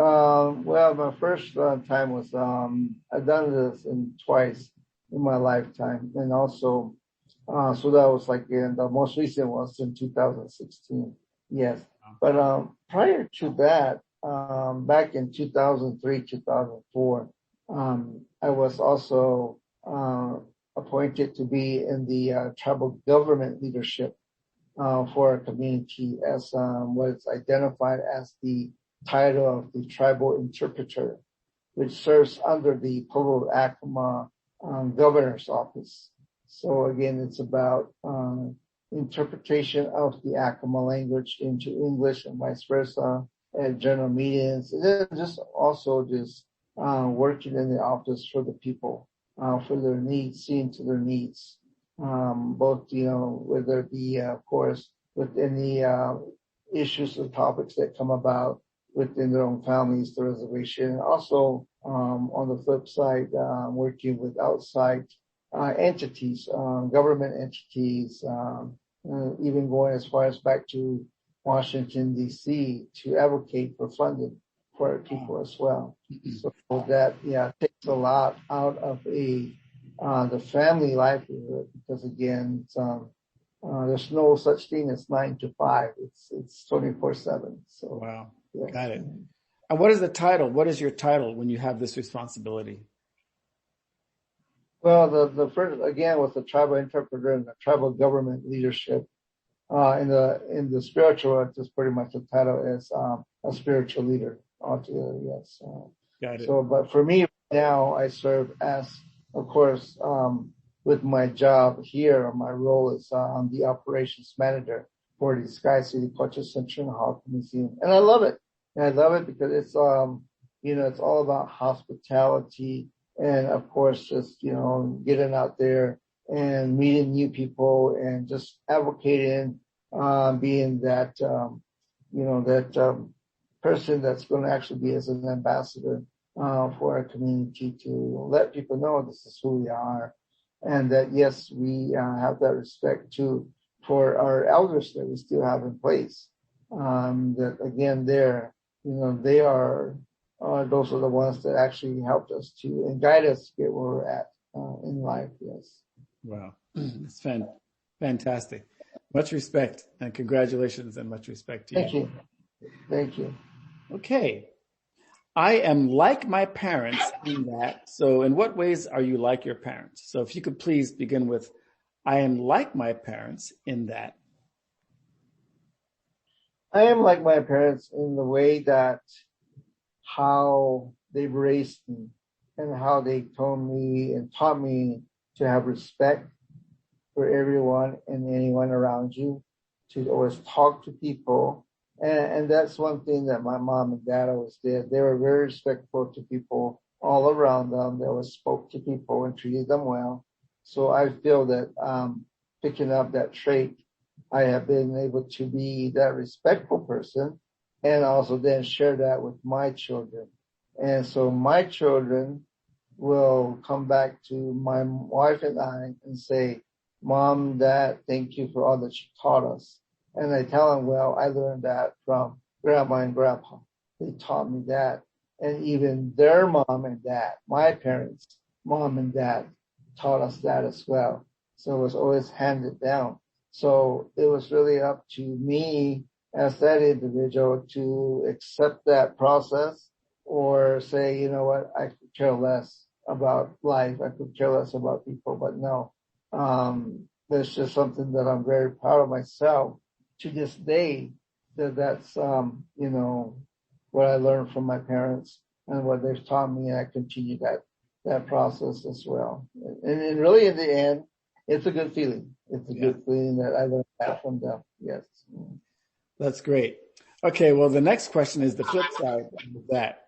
Well, my first time was I've done this twice in my lifetime, and also so that was like in the most recent was in 2016. Yes, but prior to that, back in 2003, 2004, I was also appointed to be in the tribal government leadership for our community as what is identified as the title of the tribal interpreter, which serves under the Pueblo Acoma governor's office. So again, it's about interpretation of the Acoma language into English and vice versa at general meetings. And then just also just working in the office for the people, for their needs, seeing to their needs. Both, whether it be, of course, with any issues or topics that come about within their own families, the reservation. And also, on the flip side, working with outside entities, government entities, even going as far as back to Washington, D.C. to advocate for funding for our people as well. So that, takes a lot out of the family livelihood, because again, there's no such thing as 9 to 5. It's 24/7. So wow, yes. Got it. And what is the title? What is your title when you have this responsibility? Well, the first again was the tribal interpreter and the tribal government leadership. In the spiritual, it's just pretty much the title is a spiritual leader altogether. Yes. Got it. So, but for me now, I serve as, of course, with my job here, my role is I'm the operations manager for the Sky City Culture Center and Hawk Museum, and I love it. And I love it because it's it's all about hospitality, and of course, just getting out there and meeting new people and just advocating, being that person that's going to actually be as an ambassador for our community to let people know this is who we are, and that yes, we have that respect too for our elders that we still have in place. That again, they are those are the ones that actually helped us to and guide us to get where we're at in life. Yes. Wow, it's fantastic. Much respect and congratulations, and much respect to you. Thank you. Okay. I am like my parents in that. So in what ways are you like your parents? So if you could please begin with, I am like my parents in that. I am like my parents in the way that how they raised me and how they told me and taught me to have respect for everyone and anyone around you, to always talk to people. And that's one thing that my mom and dad always did. They were very respectful to people all around them. They always spoke to people and treated them well. So I feel that picking up that trait, I have been able to be that respectful person and also then share that with my children. And so my children will come back to my wife and I and say, Mom, Dad, thank you for all that you taught us. And I tell them, well, I learned that from Grandma and Grandpa. They taught me that. And even their mom and dad, my parents' mom and dad, taught us that as well. So it was always handed down. So it was really up to me as that individual to accept that process or say, you know what, I could care less about life. I could care less about people. But no, that's just something that I'm very proud of myself. To this day, that's what I learned from my parents and what they've taught me, and I continue that process as well. And really, in the end, it's a good feeling. It's a good feeling that I learned that from them. Yes, that's great. Okay, well, the next question is the flip side of that.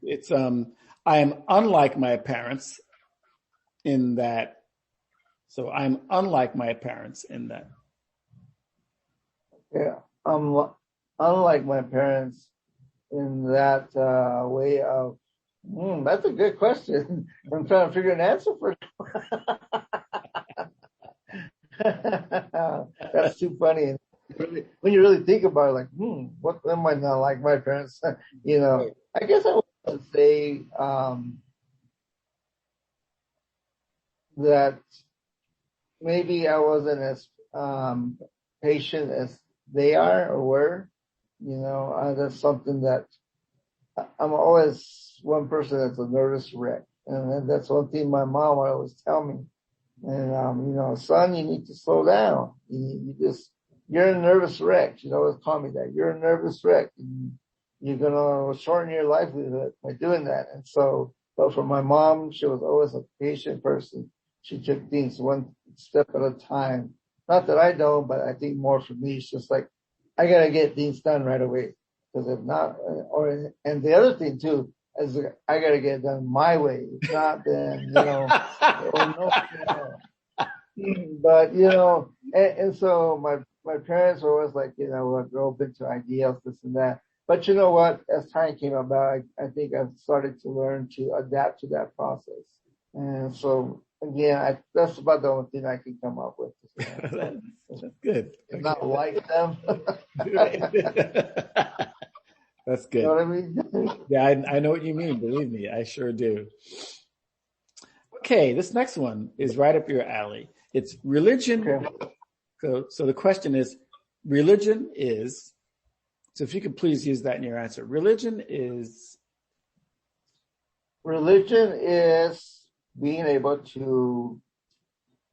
It's I am unlike my parents in that. So I'm unlike my parents in that. Yeah, unlike my parents in that way of, that's a good question. I'm trying to figure an answer for it. That's too funny. when you really think about it, like, what am I not like my parents? Right. I guess I would say that maybe I wasn't as patient as they are or were. That's something that I'm always one person that's a nervous wreck. And that's one thing my mom would always tell me. And, son, you need to slow down. You're a nervous wreck. She'd always call me that. You're a nervous wreck. And you're going to shorten your livelihood by doing that. And so, but for my mom, she was always a patient person. She took things one step at a time. Not that I don't, but I think more for me, it's just like, I got to get things done right away. Because if not, and the other thing too, is I got to get it done my way. If not, then, or no, but, and so my parents were always like, we're open to ideas, this and that. But you know what? As time came about, I think I've started to learn to adapt to that process. And so, again, that's about the only thing I can come up with. That's good. Okay. Not like them. That's good. You know what I mean? Yeah, I know what you mean. Believe me, I sure do. Okay, this next one is right up your alley. It's religion. Okay. So the question is, religion is, so if you could please use that in your answer. Religion is being able to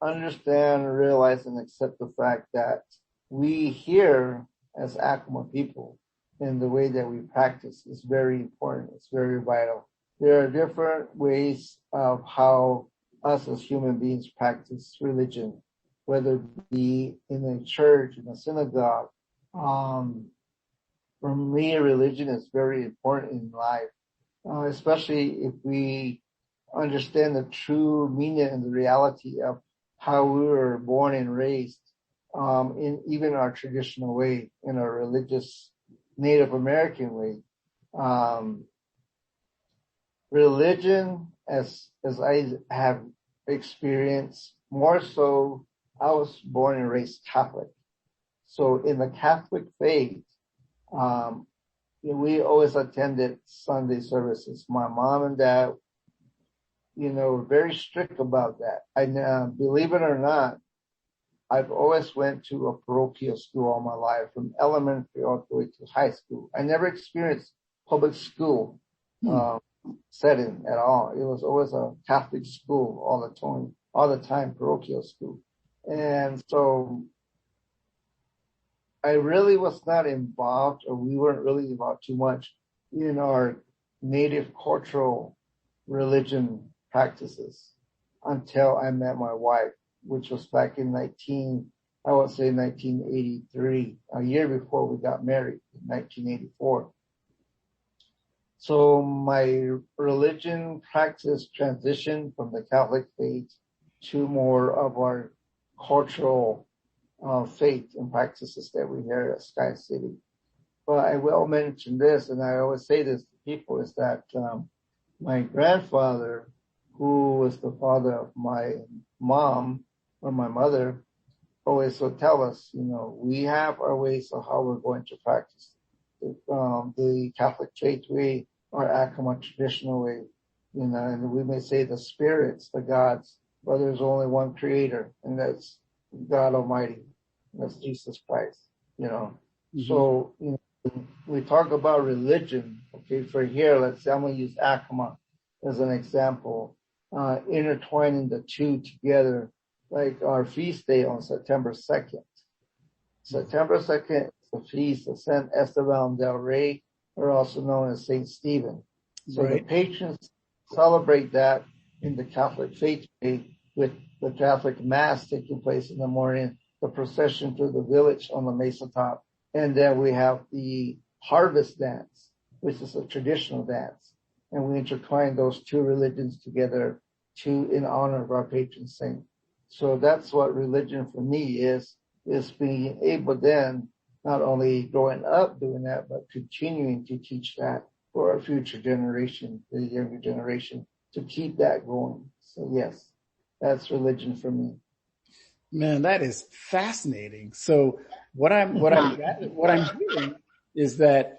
understand, realize, and accept the fact that we here as Acoma people and the way that we practice is very important. It's very vital. There are different ways of how us as human beings practice religion, whether it be in a church, in a synagogue. For me, religion is very important in life, especially if we understand the true meaning and the reality of how we were born and raised, in even our traditional way, in our religious Native American way. Religion, as I have experienced, more so, I was born and raised Catholic. So in the Catholic faith, we always attended Sunday services. My mom and dad, were very strict about that. Believe it or not, I've always went to a parochial school all my life, from elementary all the way to high school. I never experienced public school setting at all. It was always a Catholic school all the time, parochial school. And so I really was not involved, or we weren't really involved too much in our native cultural religion practices until I met my wife, which was back in 1983, a year before we got married, in 1984. So my religion practice transitioned from the Catholic faith to more of our cultural faith and practices that we hear at Sky City. But I will mention this, and I always say this to people, is that my grandfather, who was the father of my mom, or my mother, always would tell us, we have our ways of how we're going to practice the Catholic faith way, or Acoma traditional way, and we may say the spirits, the gods, but there's only one creator, and that's God Almighty. That's Jesus Christ, Mm-hmm. So, we talk about religion, okay, for here, let's say I'm going to use Acoma as an example, intertwining the two together, like our feast day on September 2nd. September 2nd is the feast of San Esteban del Rey, or also known as Saint Stephen. So right. The patrons celebrate that in the Catholic faith day, with the Catholic Mass taking place in the morning, the procession through the village on the mesa top, and then we have the harvest dance, which is a traditional dance, and we intertwine those two religions together in honor of our patron saint. So that's what religion for me is being able then, not only growing up doing that, but continuing to teach that for our future generation, the younger generation, to keep that going. So yes, that's religion for me. Man, that is fascinating. So what I'm hearing is that